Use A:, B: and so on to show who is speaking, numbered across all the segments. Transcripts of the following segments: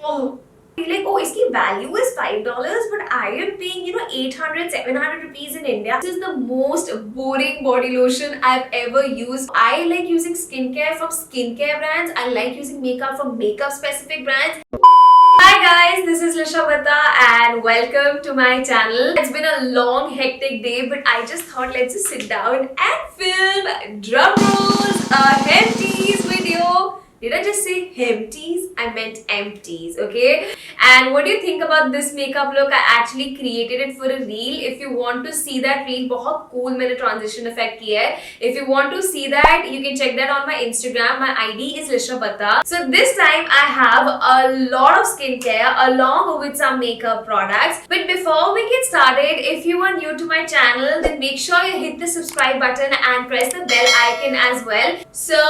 A: Oh. Like, oh, its value is $5, but I am paying, 800, 700 rupees in India. This is the most boring body lotion I've ever used. I like using skincare from skincare brands. I like using makeup from makeup specific brands. Hi guys, this is Lisha Batta and welcome to my channel. It's been a long hectic day, but I just thought let's just sit down and film, drum rolls, a Empties video. Did I just say empties? I meant empties, okay? And what do you think about this makeup look? I actually created it for a reel. If you want to see that reel, बहुत cool मैंने transition effect किया है. If you want to see that, you can check that on my Instagram. My ID is Lisha Batta. So this time I have a lot of skincare along with some makeup products. But before we get started, if you are new to my channel, then make sure you hit the subscribe button and press the bell icon as well. So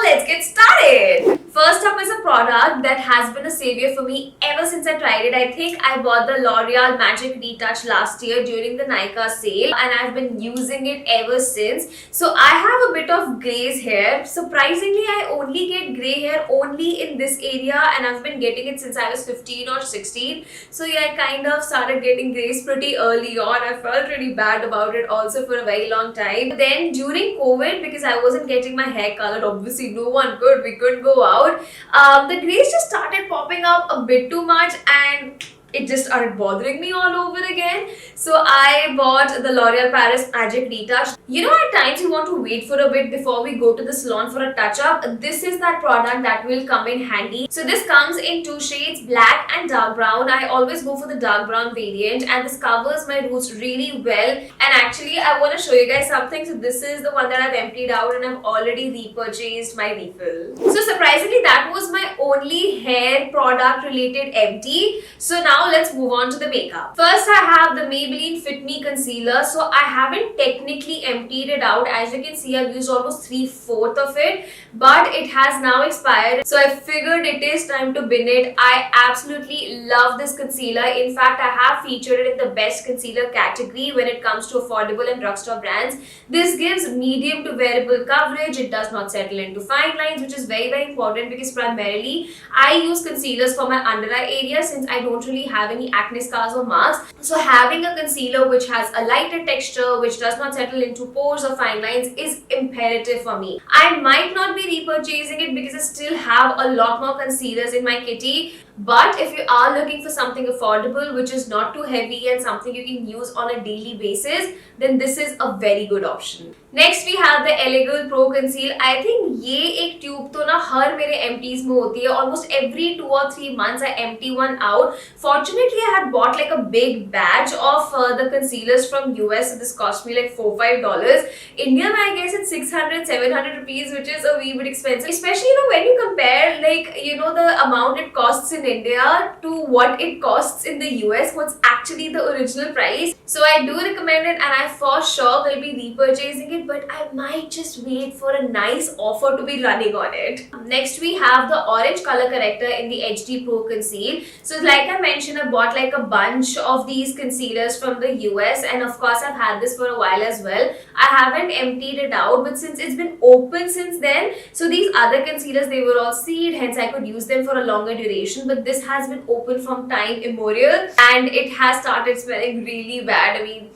A: let's get started. First up is a product that has been a savior for me ever since I tried it. I think I bought the L'Oreal Magic Retouch last year during the Nykaa sale and I've been using it ever since. So I have a bit of grays hair. Surprisingly, I only get grey hair only in this area and I've been getting it since I was 15 or 16. So yeah, I kind of started getting grays pretty early on. I felt really bad about it also for a very long time. But then during COVID, because I wasn't getting my hair colored, obviously no one could, we couldn't go out. The grays just started popping up a bit too much and it just started bothering me all over again. So I bought the L'Oreal Paris Magic Retouch. You know, at times you want to wait for a bit before we go to the salon for a touch-up. This is that product that will come in handy. So this comes in two shades, black and dark brown. I always go for the dark brown variant and this covers my roots really well. And actually, I want to show you guys something. So this is the one that I've emptied out and I've already repurchased my refill. So surprisingly, that was my only hair product related empty. So now let's move on to the makeup. First, I have the Maybelline Fit Me Concealer. So I haven't technically emptied it out. As you can see, I've used almost 3/4 of it, but it has now expired. So I figured it is time to bin it. I absolutely love this concealer. In fact, I have featured it in the best concealer category when it comes to affordable and drugstore brands. This gives medium to wearable coverage. It does not settle into fine lines, which is very, very important because primarily I use concealers for my under eye area since I don't really have any acne scars or marks. So having a concealer which has a lighter texture, which does not settle into pores or fine lines is imperative for me. I might not be repurchasing it because I still have a lot more concealers in my kitty. But if you are looking for something affordable which is not too heavy and something you can use on a daily basis, then this is a very good option. Next we have the Evior Pro Conceal. I think ये एक tube तो ना हर मेरे empties में होती है. Almost every 2 or 3 months I empty one out. Fortunately, I had bought like a big batch of the concealers from US. So this cost me like $4-5. India, I guess it's 600-700 rupees, which is a wee bit expensive. Especially, when you compare like, the amount it costs in India to what it costs in the US, what's actually the original price. So I do recommend it and I for sure will be repurchasing it, but I might just wait for a nice offer to be running on it. Next we have the orange color corrector in the HD Pro Conceal. So like I mentioned, I bought like a bunch of these concealers from the US and of course I've had this for a while as well. I haven't emptied it out, but since it's been open since then, so these other concealers, they were all sealed, hence I could use them for a longer duration, but this has been open from time immemorial and it has started smelling really bad. I mean,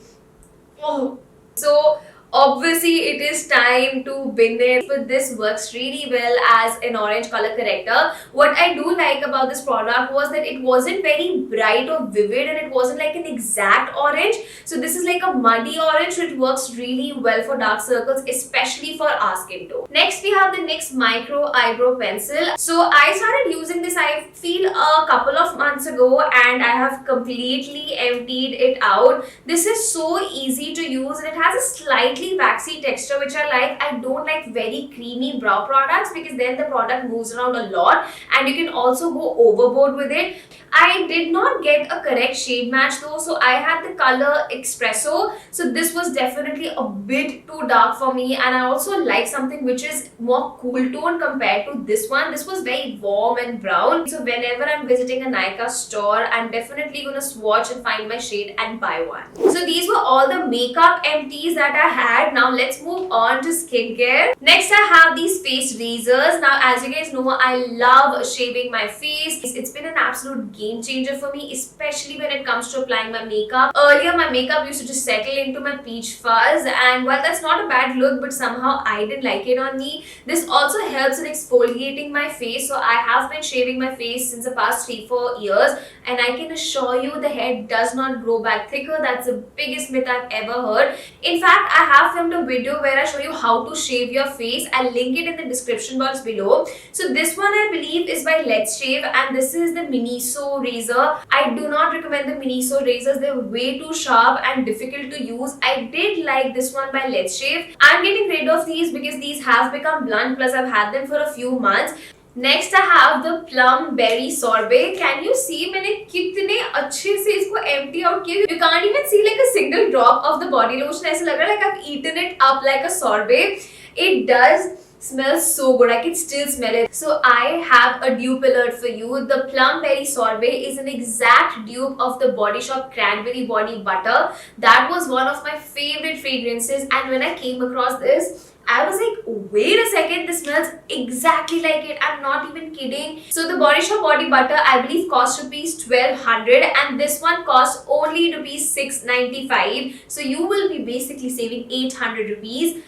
A: oh. So obviously it is time to bin it, but this works really well as an orange color corrector. What I do like about this product was that it wasn't very bright or vivid and it wasn't like an exact orange. So this is like a muddy orange, so it works really well for dark circles, especially for our skin tone. Next we have the NYX Micro Eyebrow Pencil. So I started using this, I feel, a couple of months ago and I have completely emptied it out. This is so easy to use and it has a slightly waxy texture which I like. I don't like very creamy brow products because then the product moves around a lot and you can also go overboard with it. I did not get a correct shade match though, so I had the color Espresso. So this was definitely a bit too dark for me, and I also like something which is more cool tone compared to this one. This was very warm and brown. So whenever I'm visiting a Nykaa store, I'm definitely gonna swatch and find my shade and buy one. So these were all the makeup empties that I had. Now let's move on to skincare. Next I have these face razors. Now as you guys know, I love shaving my face. It's been an absolute game changer for me, especially when it comes to applying my makeup. Earlier my makeup used to just settle into my peach fuzz, and while that's not a bad look, but somehow I didn't like it on me. This also helps in exfoliating my face. So I have been shaving my face since the past 3-4 years, and I can assure you the hair does not grow back thicker. That's the biggest myth I've ever heard. In fact, I have filmed a video where I show you how to shave your face. I'll link it in the description box below. So this one I believe is by LetsShave, and this is the MINISO razor. I do not recommend the MINISO razors. They're way too sharp and difficult to use. I did like this one by LetsShave. I'm getting rid of these because these have become blunt, plus I've had them for a few months. Next I have the plum berry sorbet. Can you see मैंने कितने अच्छे से इसको empty out किया? You can't even see like a single drop of the body lotion. ऐसा लग रहा है like I've eaten it up like a sorbet. It does smells so good. I can still smell it. So I have a dupe alert for you. The plum berry sorbet is an exact dupe of the Body Shop cranberry body butter. That was one of my favorite fragrances, and when I came across this, I was like, wait a second, this smells exactly like it. I'm not even kidding. So the Body Shop body butter I believe cost rupees 1200, and this one costs only rupees 695. So you will be basically saving 800 rupees.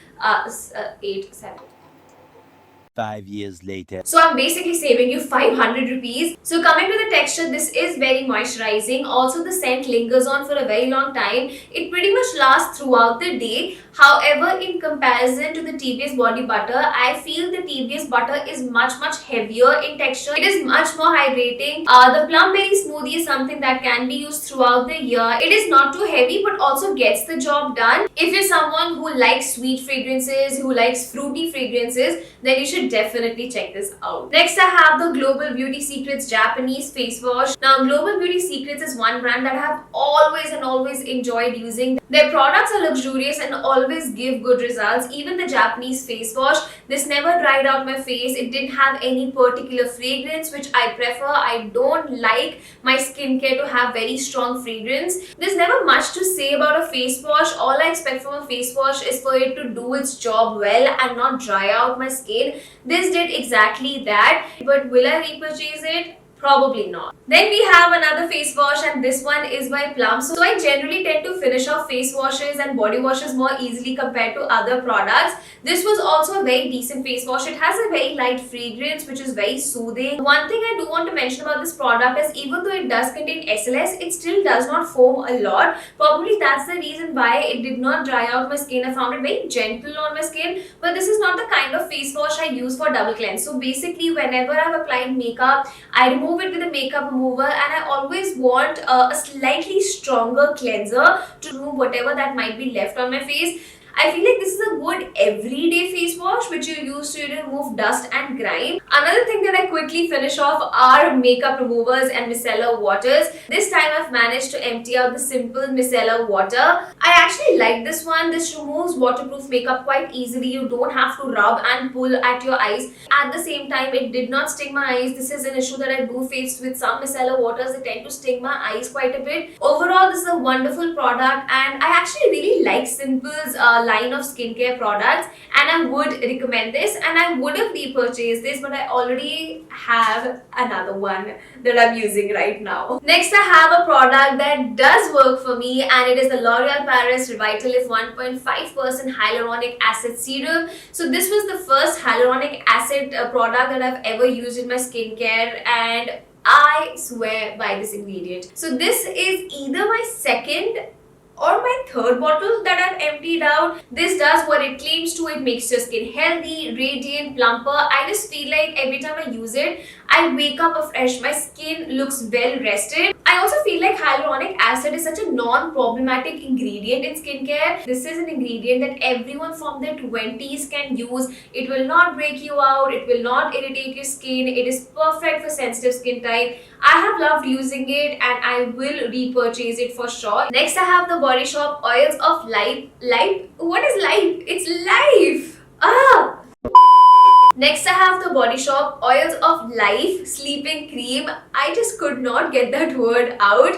B: 5 years later.
A: So I'm basically saving you 500 rupees. So coming to the texture, this is very moisturizing. Also the scent lingers on for a very long time. It pretty much lasts throughout the day. However, in comparison to the TBS body butter, I feel the TBS butter is much heavier in texture. It is much more hydrating. The plum berry smoothie is something that can be used throughout the year. It is not too heavy but also gets the job done. If you're someone who likes sweet fragrances, who likes fruity fragrances, then you should definitely check this out. Next I have the Global Beauty Secrets Japanese face wash. Now Global Beauty Secrets is one brand that I have always enjoyed using. Their products are luxurious and always give good results. Even the Japanese face wash, this never dried out my face. It didn't have any particular fragrance, which I prefer. I don't like my skincare to have very strong fragrance. There's never much to say about a face wash. All I expect from a face wash is for it to do its job well and not dry out my skin. This did exactly that. But will I repurchase it? Probably not. Then we have another face wash, and this one is by Plum. So I generally tend to finish off face washes and body washes more easily compared to other products. This was also a very decent face wash. It has a very light fragrance which is very soothing. One thing I do want to mention about this product is even though it does contain SLS, it still does not foam a lot. Probably that's the reason why it did not dry out my skin. I found it very gentle on my skin, but this is not the kind of face wash I use for double cleanse. So basically whenever I've applied makeup, I remove it with a makeup remover, and I always want a slightly stronger cleanser to remove whatever that might be left on my face. I feel like this is a good everyday face wash which you use to remove dust and grime. Another thing that I quickly finish off are makeup removers and micellar waters. This time I've managed to empty out the simple micellar water. I actually like this one. This removes waterproof makeup quite easily. You don't have to rub and pull at your eyes. At the same time, it did not sting my eyes. This is an issue that I do face with some micellar waters. They tend to sting my eyes quite a bit. Overall, this is a wonderful product, and I actually really like Simple's line of skincare products, and I would recommend this, and I would have repurchased this, but I already have another one that I'm using right now. Next I have a product that does work for me, and it is the L'Oreal Paris Revitalift 1.5% Hyaluronic Acid Serum. So this was the first hyaluronic acid product that I've ever used in my skincare, and I swear by this ingredient. So this is either my second or my third bottle that I've emptied out. This does what it claims to. It makes your skin healthy, radiant, plumper. I just feel like every time I use it, I wake up afresh. My skin looks well rested. I I also feel like hyaluronic acid is such a non-problematic ingredient in skincare. This is an ingredient that everyone from their 20s can use. It will not break you out, it will not irritate your skin, it is perfect for sensitive skin type. I have loved using it and I will repurchase it for sure. Next I have the Body Shop Oils of Life. What is life? It's life! Next I have the Body Shop Oils of Life Sleeping Cream. I just could not get that word out.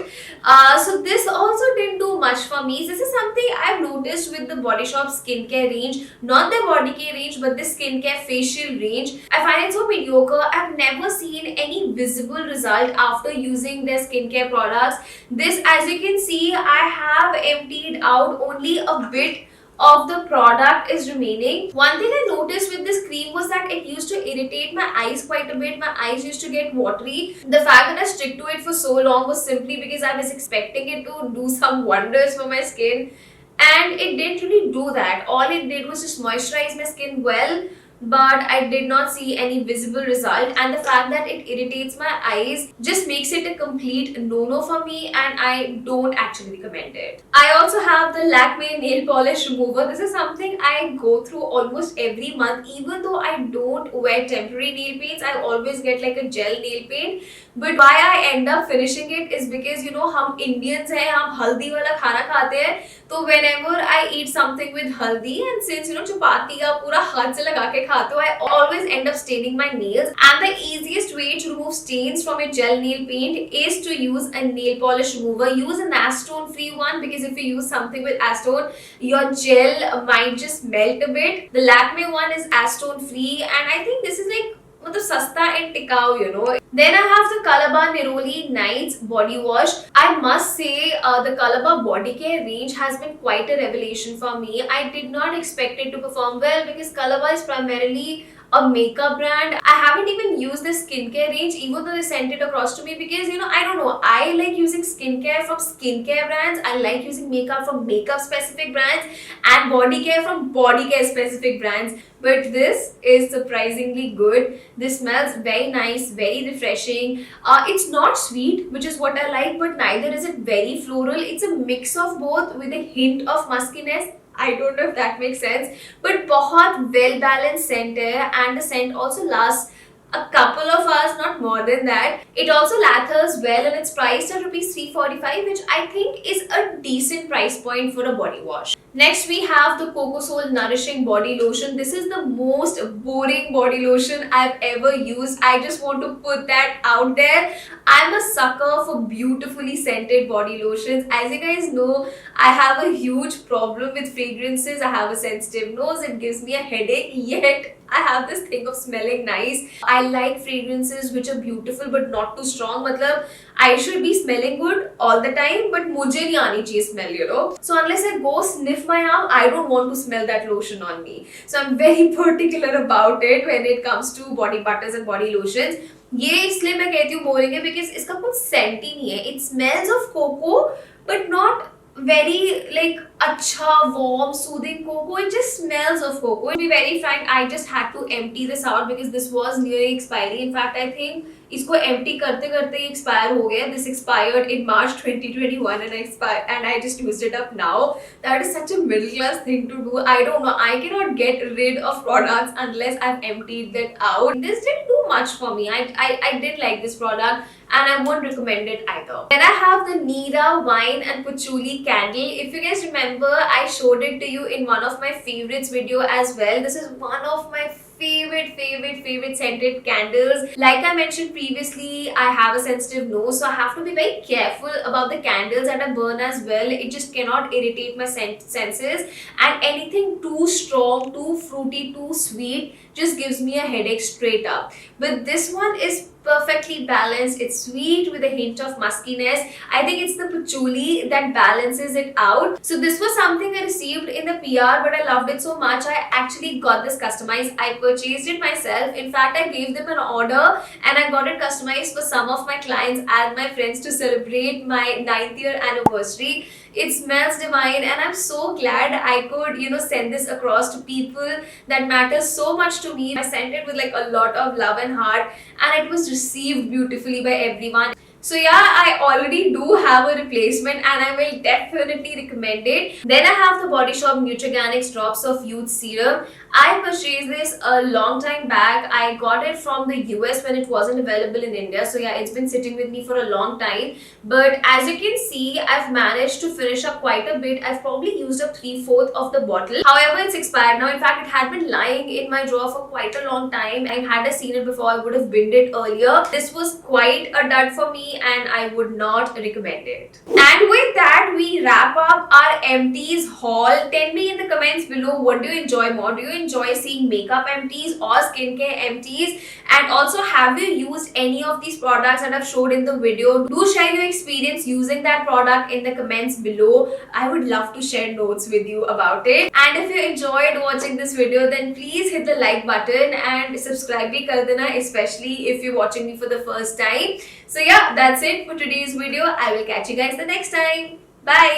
A: So this also didn't do much for me. This is something I've noticed with the Body Shop skincare range. Not the body care range but the skincare facial range. I find it so mediocre. I've never seen any visible result after using their skincare products. This, as you can see, I have emptied out only a bit of the product is remaining. One thing I noticed with this cream was that it used to irritate my eyes quite a bit. My eyes used to get watery. The fact that I stuck to it for so long was simply because I was expecting it to do some wonders for my skin, and it didn't really do that. All it did was just moisturize my skin well, but I did not see any visible result, and the fact that it irritates my eyes just makes it a complete no-no for me, and I don't actually recommend it. I also have the Lakme nail polish remover. This is something I go through almost every month. Even though I don't wear temporary nail paints, I always get like a gel nail paint. But why I end up finishing it is because हम Indians हैं, हम हल्दी वाला खाना खाते हैं, तो whenever I eat something with haldi, and since chapati का पूरा हाथ से लगा के खाते हो, I always end up staining my nails. And the easiest way to remove stains from your gel nail paint is to use a nail polish remover. Use an acetone free one, because if you use something with acetone, your gel might just melt a bit. The Lakme one is acetone free, and I think this is like sasta and tikau. Then I have the Colorbar Neroli Nights body wash. I must say the Colorbar body care range has been quite a revelation for me. I did not expect it to perform well because Colorbar is primarily a makeup brand. I haven't even used the skincare range, even though they sent it across to me, because I don't know, I like using skincare from skincare brands, I like using makeup from makeup specific brands, and body care from body care specific brands. But this is surprisingly good. This smells very nice, very refreshing. It's not sweet, which is what I like, but neither is it very floral. It's a mix of both with a hint of muskiness. I don't know if that makes sense, but बहुत well balanced scent है, and the scent also lasts a couple of hours, not more than that. It also lathers well, and it's priced at rupees 345, which I think is a decent price point for a body wash. Next we have the Coco Soul Nourishing Body Lotion. This is the most boring body lotion I've ever used. I just want to put that out there. I'm a sucker for beautifully scented body lotions. As you guys know, I have a huge problem with fragrances. I have a sensitive nose. It gives me a headache, yet I have this thing of smelling nice. I like fragrances which are beautiful but not too strong. Matlab, I should be smelling good all the time, but mujhe nahi aani chahiye smell, So unless I go sniff my arm, I don't want to smell that lotion on me. So I'm very particular about it when it comes to body butters and body lotions. ये इसलिए मैं कहती हूँ boring है because इसका कुछ scent ही नहीं है. It smells of cocoa but not very like acha, warm, soothing cocoa. It just smells of cocoa. To be very frank, I just had to empty this out because this was nearing expiry. In fact, I think इसको empty करते करते ही expire हो गया. This expired in March 2021 and I just used it up now. That is such a middle class thing to do. I don't know. I cannot get rid of products unless I've emptied that out. This didn't do much for me. I did like this product and I won't recommend it either. Then I have the Nira Wine and Patchouli Candle. If you guys remember, I showed it to you in one of my favorites video as well. This is one of my favorite scented candles. Like I mentioned previously, I have a sensitive nose, so I have to be very careful about the candles that I burn as well. It just cannot irritate my senses, and anything too strong, too fruity, too sweet just gives me a headache straight up. But this one is perfectly balanced. It's sweet with a hint of muskiness. I think it's the patchouli that balances it out. So this was something I received in the PR, but I loved it so much I actually got this customized. I purchased it myself. In fact, I gave them an order and I got it customized for some of my clients and my friends to celebrate my 9th year anniversary. It smells divine and I'm so glad I could, send this across to people that matters so much to me. I sent it with like a lot of love and heart and it was received beautifully by everyone. So yeah, I already do have a replacement and I will definitely recommend it. Then I have the Body Shop Nutriganics Drops of Youth Serum. I purchased this a long time back. I got it from the US when it wasn't available in India. So yeah, it's been sitting with me for a long time. But as you can see, I've managed to finish up quite a bit. I've probably used up 3/4 of the bottle. However, it's expired now. In fact, it had been lying in my drawer for quite a long time. And had I seen it before, I would have binned it earlier. This was quite a dud for me and I would not recommend it. And with that, we wrap up our empties haul. Tell me in the comments below, what do you enjoy more? Do you enjoy seeing makeup empties or skincare empties? And also, have you used any of these products that I've showed in the video? Do share your experience using that product in the comments below. I would love to share notes with you about it. And if you enjoyed watching this video, then please hit the like button and subscribe bhi kar dena, especially if you're watching me for the first time. So yeah, that's it for today's video. I will catch you guys the next time. Bye!